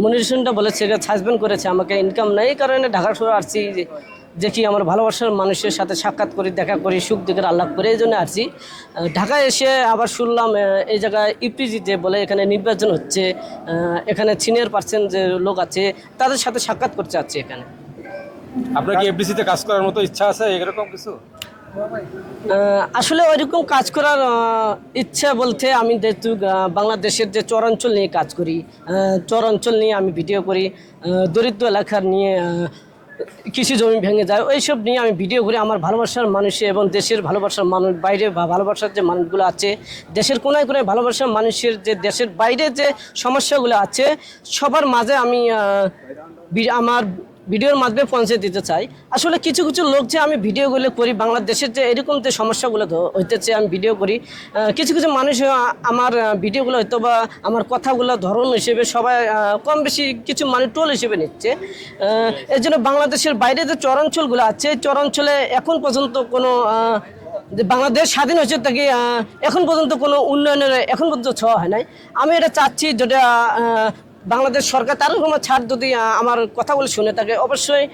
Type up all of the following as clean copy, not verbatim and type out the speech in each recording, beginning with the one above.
মনির হোসেনটা বলেছে যে সাসপেন্ড করেছে আমাকে, ইনকাম নেই, এই কারণে ঢাকা শহরে আসছি। দেখি আমার ভালোবাসার মানুষের সাথে সাক্ষাৎ করি, দেখা করি, সুখ দুঃখের আলাপ করে, এই জন্য আসছি। ঢাকায় এসে আবার শুনলাম এই জায়গায় ইপিজিতে বলে এখানে নির্বাচন হচ্ছে, এখানে সিনিয়র পার্সন যে লোক আছে তাদের সাথে সাক্ষাৎ করতে চাচ্ছি এখানে। আপনার কি এফডিসিতে কাজ করার মতো ইচ্ছা আছে এরকম কিছু? আসলে ওইরকম কাজ করার ইচ্ছা বলতে আমি যেহেতু বাংলাদেশের যে চরাঞ্চল নিয়ে কাজ করি, চরাঞ্চল নিয়ে আমি ভিডিও করি, দরিদ্র এলাকার নিয়ে কৃষি জমি ভেঙে যায় ওইসব নিয়ে আমি ভিডিও করি। আমার ভালোবাসার মানুষে এবং দেশের ভালোবাসার মানুষ, বাইরে ভালোবাসার যে মানুষগুলো আছে, দেশের কোনায় কোনায় ভালোবাসার মানুষের যে দেশের বাইরে যে সমস্যাগুলো আছে সবার মাঝে আমি আমার ভিডিওর মাধ্যমে পৌঁছে দিতে চাই। আসলে কিছু কিছু লোক যে আমি ভিডিওগুলো করি বাংলাদেশের যে এরকম যে সমস্যাগুলো হইতেছে আমি ভিডিও করি, কিছু কিছু মানুষ আমার ভিডিওগুলো হয়তো বা আমার কথাগুলো ধরন হিসেবে সবাই কম বেশি কিছু মানুষ টোল হিসেবে নিচ্ছে। এর জন্য বাংলাদেশের বাইরে যে চরাঞ্চলগুলো আছে চরাঞ্চলে এখন পর্যন্ত কোনো যে বাংলাদেশ স্বাধীন হয়েছে তাকে এখন পর্যন্ত কোনো উন্নয়নের এখন পর্যন্ত ছোঁয়া হয় নাই। আমি এটা চাচ্ছি যেটা বাংলাদেশ সরকার তার কোনো ছাড় যদি আমার কথাগুলো শুনে থাকে, অবশ্যই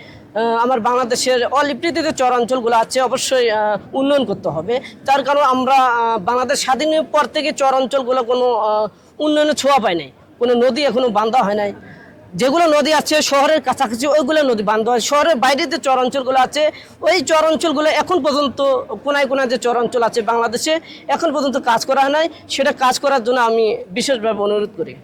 আমার বাংলাদেশের অলিপ্রিত যে চরাঞ্চলগুলো আছে অবশ্যই উন্নয়ন করতে হবে। তার কারণ আমরা বাংলাদেশ স্বাধীনের পর থেকে চরাঞ্চলগুলো কোনো উন্নয়নের ছোঁয়া পায় নাই, কোনো নদী এখনো বান্ধা হয় নাই। যেগুলো নদী আছে শহরের কাছাকাছি ওইগুলো নদী বান্ধা হয়, শহরের বাইরে যে চরাঞ্চলগুলো আছে ওই চরাঞ্চলগুলো এখন পর্যন্ত কোনায় কোনায় যে চরাঞ্চল আছে বাংলাদেশে এখন পর্যন্ত কাজ করা হয় নাই। সেটা কাজ করার জন্য আমি বিশেষভাবে অনুরোধ করি।